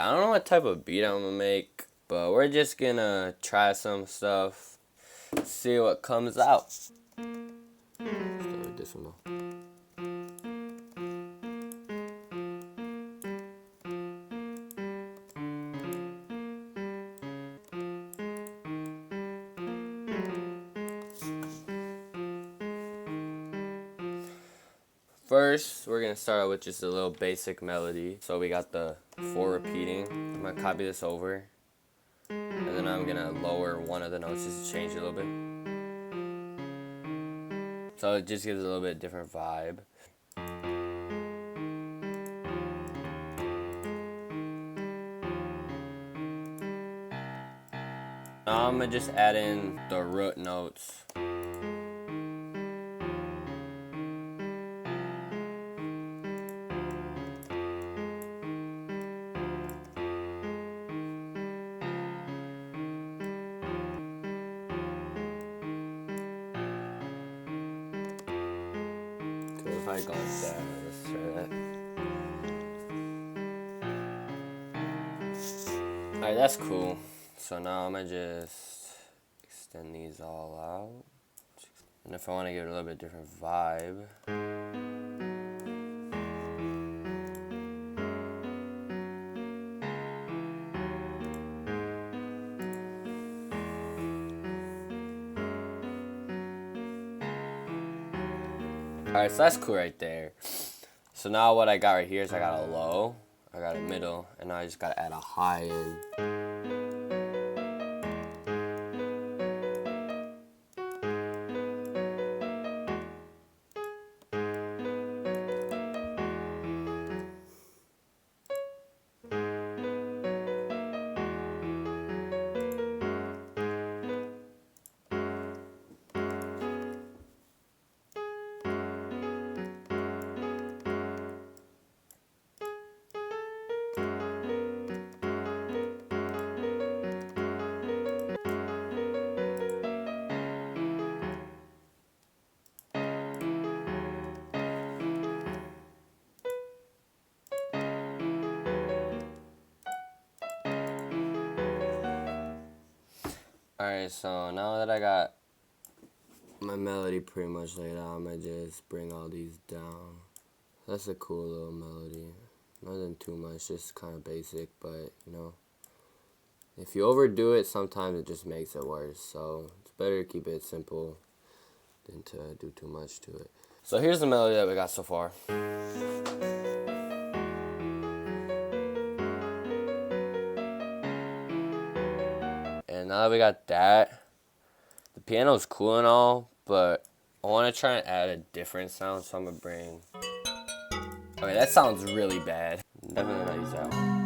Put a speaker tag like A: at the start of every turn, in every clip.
A: I don't know what type of beat I'm gonna make, but we're just gonna try some stuff, see what comes out. Let's go with this one though. First, we're gonna start out with just a little basic melody. So we got the 4 repeating. I'm gonna copy this over, and then I'm gonna lower one of the notes just to change it a little bit. So it just gives a little bit different vibe. Now I'm gonna just add in the root notes. If I go like that, let's try that. Alright, that's cool. So now I'm gonna just extend these all out. And if I want to give it a little bit different vibe, alright, so that's cool right there. So now what I got right here is I got a low, I got a middle, and now I just gotta add a high in. Alright, so now that I got my melody pretty much laid out, I'm gonna just bring all these down. That's a cool little melody. Nothing too much, just kind of basic, but you know, if you overdo it, sometimes it just makes it worse. So it's better to keep it simple than to do too much to it. So here's the melody that we got so far. And now that we got that, the piano's cool and all, but I want to try and add a different sound, so I'm going to bring... Okay, that sounds really bad. Definitely not use that one.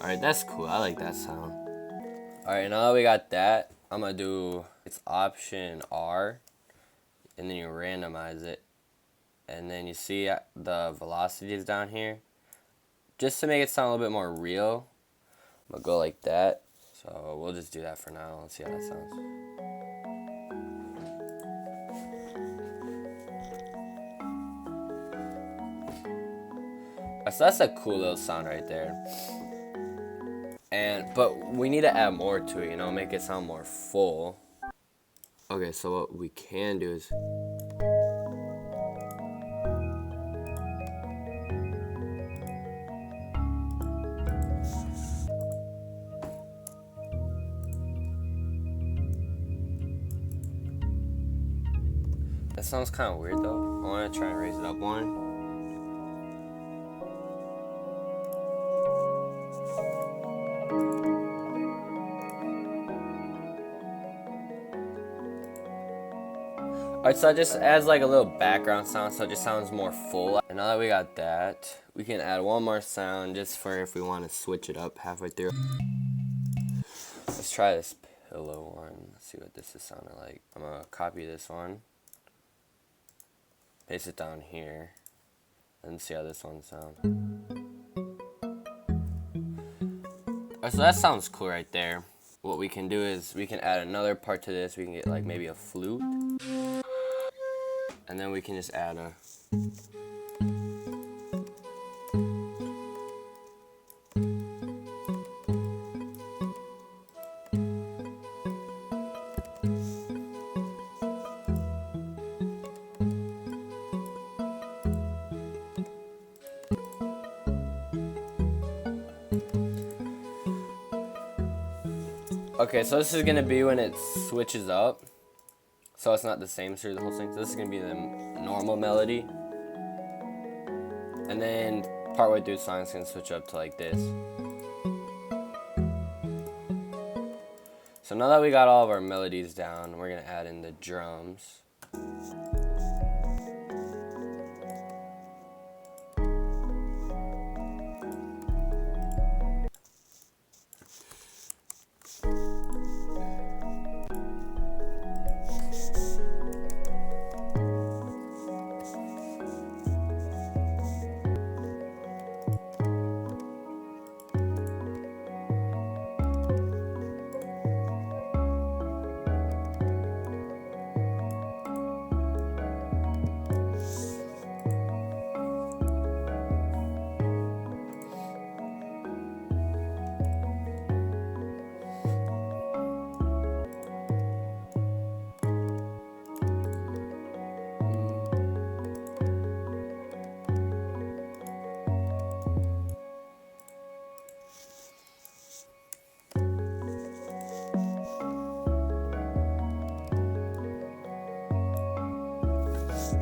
A: Alright, that's cool. I like that sound. Alright, now that we got that, I'm going to do... It's Option R, and then you randomize it. And then you see the velocity is down here. Just to make it sound a little bit more real, I'm going to go like that. So we'll just do that for now. Let's see how that sounds. So that's a cool little sound right there. But we need to add more to it, you know, make it sound more full. Okay, so what we can do is... That sounds kind of weird though. I want to try and raise it up one. Alright, so it just adds like a little background sound, so it just sounds more full. And now that we got that, we can add one more sound just for if we want to switch it up halfway through. Let's try this pillow one. Let's see what this is sounding like. I'm going to copy this one, paste it down here, and see how this one sounds. Alright, so that sounds cool right there. What we can do is we can add another part to this. We can get like maybe a flute. And then we can just add a... Okay, so this is gonna be when it switches up. So it's not the same through the whole thing. So this is gonna be the normal melody. And then partway through the song it's gonna switch up to like this. So now that we got all of our melodies down, we're gonna add in the drums.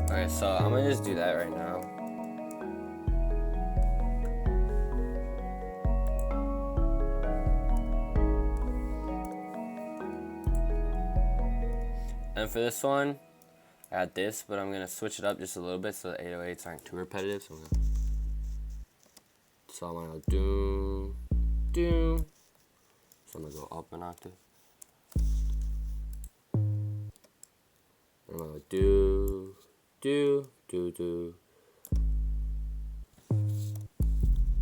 A: Okay, so I'm gonna just do that right now. And for this one, I got this, but I'm gonna switch it up just a little bit so the 808s aren't too repetitive. So I'm gonna go do, do. So I'm gonna go up an octave. I'm gonna go do, do, do, do.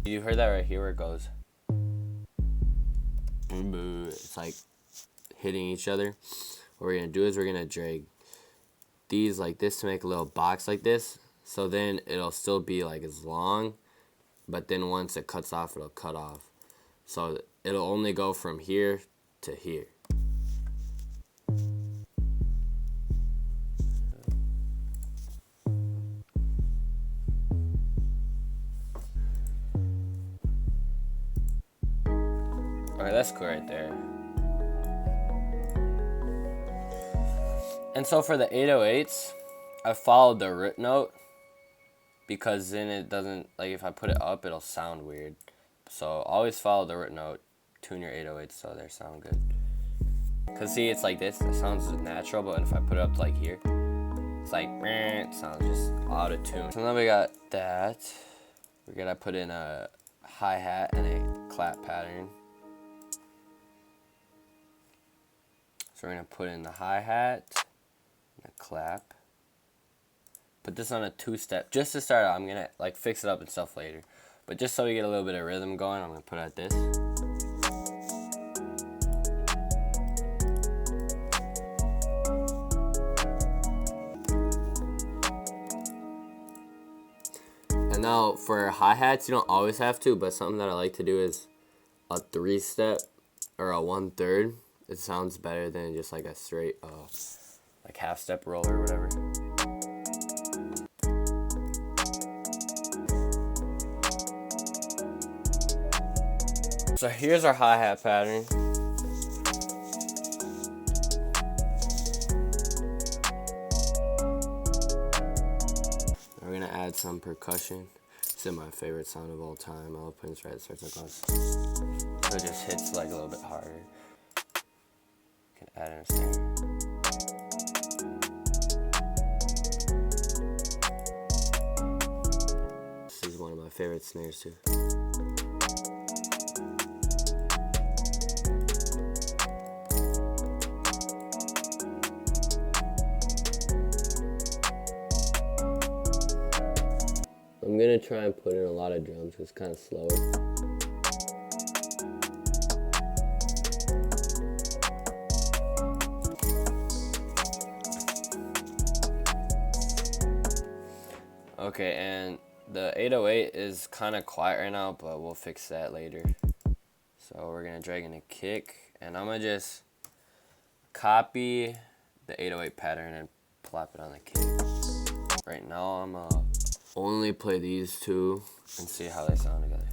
A: You heard that right here where it goes. It's like hitting each other. What we're gonna do is we're gonna drag these like this to make a little box like this. So then it'll still be like as long, but then once it cuts off, it'll cut off. So it'll only go from here to here. Okay, that's cool right there. And so for the 808s, I followed the root note because then it doesn't, like if I put it up, it'll sound weird. So always follow the root note, tune your 808s so they sound good. Cause see, it's like this, it sounds natural, but if I put it up to like here, it's like, it sounds just out of tune. So now we got that. We're gonna put in a hi-hat and a clap pattern. So we're gonna put in the hi-hat, and a clap. Put this on a 2-step, just to start out. I'm gonna like fix it up and stuff later. But just so we get a little bit of rhythm going, I'm gonna put it at this. And now for hi-hats, you don't always have to, but something that I like to do is a 3-step or a 1/3. It sounds better than just like a straight like half-step roll or whatever. So here's our hi-hat pattern. We're gonna add some percussion. This is my favorite sound of all time. I'll put it right, it starts like this. So it just hits like a little bit harder. You can add in a snare. This is one of my favorite snares too. I'm gonna try and put in a lot of drums because it's kind of slower. Okay, and the 808 is kind of quiet right now, but we'll fix that later. So we're gonna drag in a kick, and I'm gonna just copy the 808 pattern and plop it on the kick. Right now I'm gonna only play these two and see how they sound together.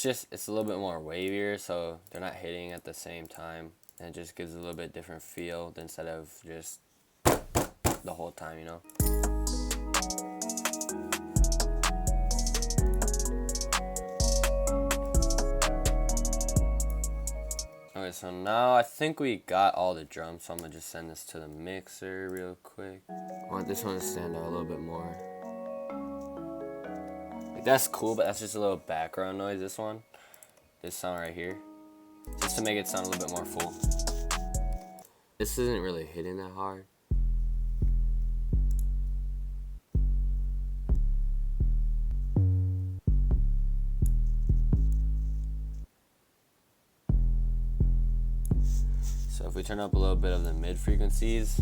A: It's a little bit more wavier, so they're not hitting at the same time, and it just gives a little bit different feel instead of just the whole time, you know. Okay, so now I think we got all the drums, so I'm gonna just send this to the mixer real quick. I want this one to stand out a little bit more. Like, that's cool, but that's just a little background noise, this sound right here, just to make it sound a little bit more full. This isn't really hitting that hard. So if we turn up a little bit of the mid frequencies,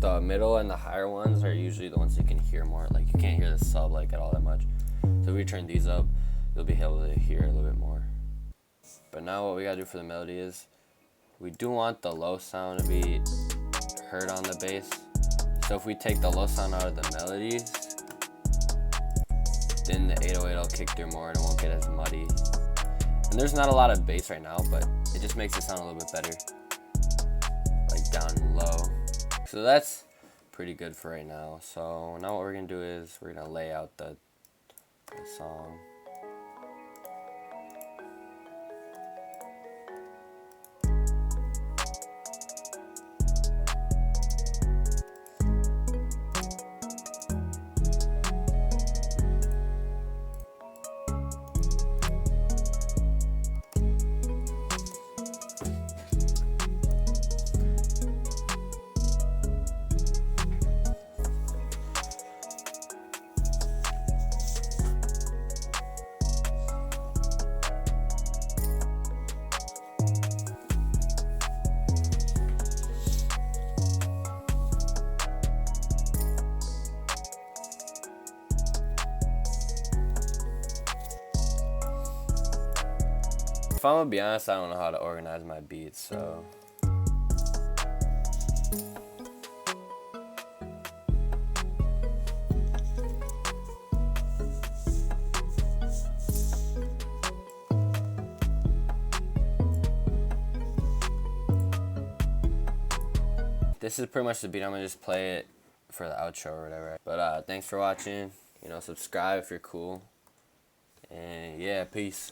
A: the middle and the higher ones are usually the ones you can hear more. Like, you can't hear the sub like at all that much. So if we turn these up, you'll be able to hear a little bit more. But now what we gotta do for the melody is, we do want the low sound to be heard on the bass. So if we take the low sound out of the melodies, then the 808 will kick through more and it won't get as muddy. And there's not a lot of bass right now, but it just makes it sound a little bit better, like down low. So that's pretty good for right now. So now what we're gonna do is we're gonna lay out the song. If I'm gonna be honest, I don't know how to organize my beats, so. This is pretty much the beat. I'm gonna just play it for the outro or whatever. But thanks for watching. You know, subscribe if you're cool. And yeah, peace.